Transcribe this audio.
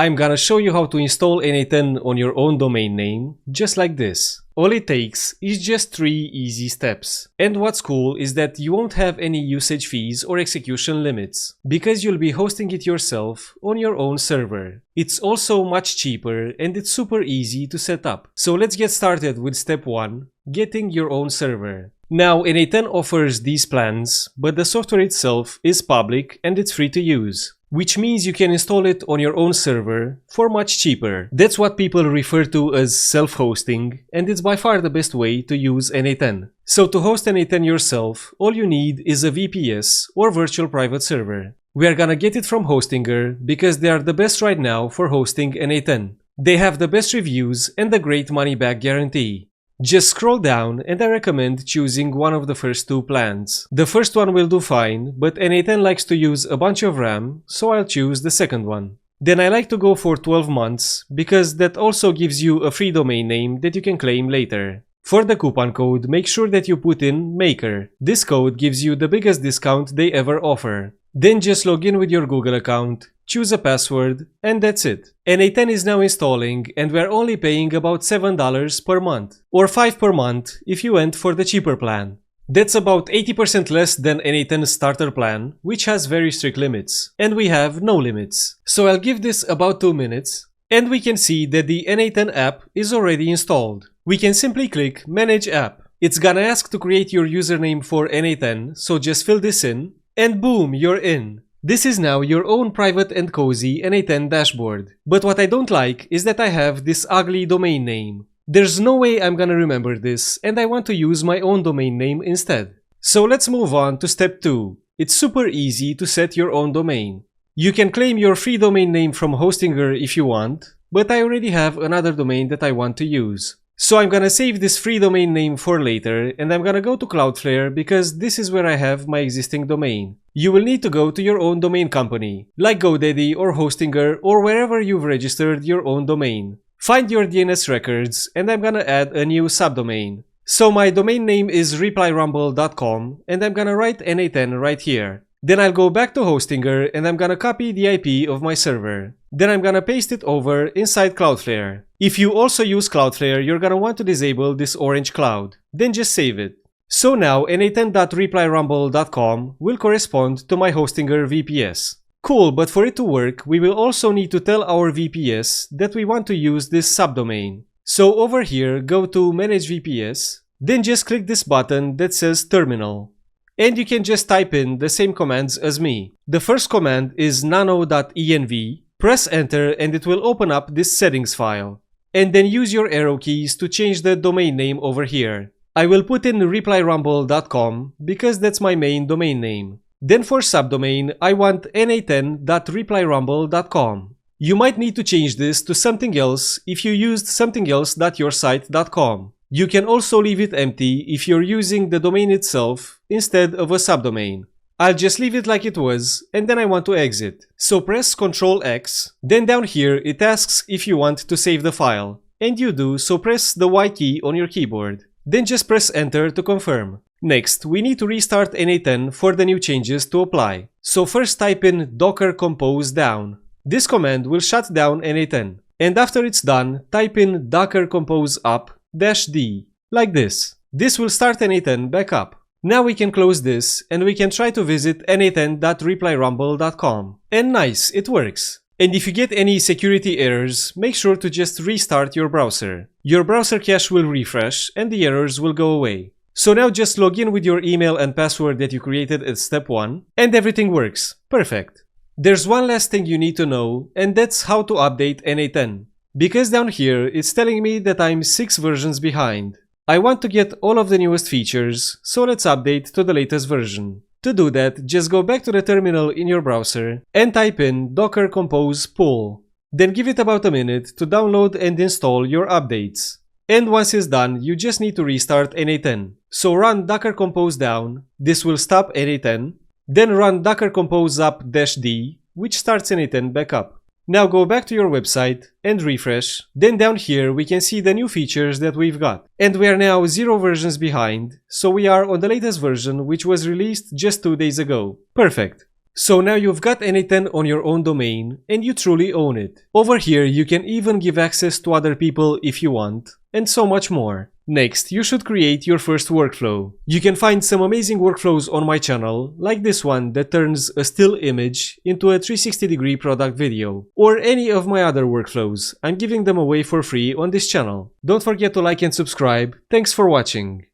I'm gonna show you how to install n8n on your own domain name, just like this. All it takes is just 3 easy steps. And what's cool is that you won't have any usage fees or execution limits, because you'll be hosting it yourself on your own server. It's also much cheaper and it's super easy to set up. So let's get started with step 1, getting your own server. Now n8n offers these plans, but the software itself is public and it's free to use, which means you can install it on your own server for much cheaper. That's what people refer to as self-hosting, and it's by far the best way to use n8n. So to host n8n yourself, all you need is a VPS or virtual private server. We are gonna get it from Hostinger because they are the best right now for hosting n8n. They have the best reviews and a great money back guarantee. Just scroll down and I recommend choosing one of the first 2 plans. The first one will do fine, but n8n likes to use a bunch of RAM, so I'll choose the second one. Then I like to go for 12 months, because that also gives you a free domain name that you can claim later. For the coupon code, make sure that you put in MAKER. This code gives you the biggest discount they ever offer. Then just log in with your Google account, choose a password, and that's it. n8n is now installing and we're only paying about $7 per month, or $5 per month if you went for the cheaper plan. That's about 80% less than n8n's starter plan, which has very strict limits, and we have no limits. So I'll give this about 2 minutes, and we can see that the n8n app is already installed. We can simply click Manage App. It's gonna ask to create your username for n8n, so just fill this in, and boom, you're in. This is now your own private and cozy n8n dashboard. But what I don't like is that I have this ugly domain name. There's no way I'm gonna remember this, and I want to use my own domain name instead. So let's move on to step 2. It's super easy to set your own domain. You can claim your free domain name from Hostinger if you want, but I already have another domain that I want to use. So I'm gonna save this free domain name for later, and I'm gonna go to Cloudflare because this is where I have my existing domain. You will need to go to your own domain company, like GoDaddy or Hostinger or wherever you've registered your own domain. Find your DNS records, and I'm gonna add a new subdomain. So my domain name is replyrumble.com, and I'm gonna write n8n right here. Then I'll go back to Hostinger and I'm gonna copy the IP of my server. Then I'm gonna paste it over inside Cloudflare. If you also use Cloudflare, you're gonna want to disable this orange cloud. Then just save it. So now n8n.replyrumble.com will correspond to my Hostinger VPS. Cool, but for it to work, we will also need to tell our VPS that we want to use this subdomain. So over here, go to Manage VPS, then just click this button that says Terminal. And you can just type in the same commands as me. The first command is nano.env. Press enter and it will open up this settings file. And then use your arrow keys to change the domain name over here. I will put in replyrumble.com because that's my main domain name. Then for subdomain, I want n8n.replyrumble.com. You might need to change this to something else if you used somethingelse.yoursite.com. You can also leave it empty if you're using the domain itself instead of a subdomain. I'll just leave it like it was, and then I want to exit. So press Ctrl X, then down here it asks if you want to save the file. And you do, so press the Y key on your keyboard. Then just press Enter to confirm. Next, we need to restart n8n for the new changes to apply. So first type in docker compose down. This command will shut down n8n. And after it's done, type in docker compose up -d, like this. This will start n8n back up. Now we can close this and we can try to visit n8n.replyrumble.com. And nice, it works. And if you get any security errors, make sure to just restart your browser. Your browser cache will refresh and the errors will go away. So now just log in with your email and password that you created at step 1 and everything works. Perfect. There's one last thing you need to know, and that's how to update n8n. Because down here it's telling me that I'm 6 versions behind. I want to get all of the newest features, so let's update to the latest version. To do that, just go back to the terminal in your browser and type in docker compose pull. Then give it about a minute to download and install your updates. And once it's done, you just need to restart n8n. So run docker compose down, this will stop n8n. Then run docker compose up -d, which starts n8n back up. Now go back to your website and refresh. Then down here we can see the new features that we've got. And we are now 0 versions behind, so we are on the latest version which was released just 2 days ago. Perfect. So now you've got n8n on your own domain and you truly own it. Over here you can even give access to other people if you want, and so much more. Next, you should create your first workflow. You can find some amazing workflows on my channel, like this one that turns a still image into a 360-degree product video, or any of my other workflows. I'm giving them away for free on this channel. Don't forget to like and subscribe. Thanks for watching.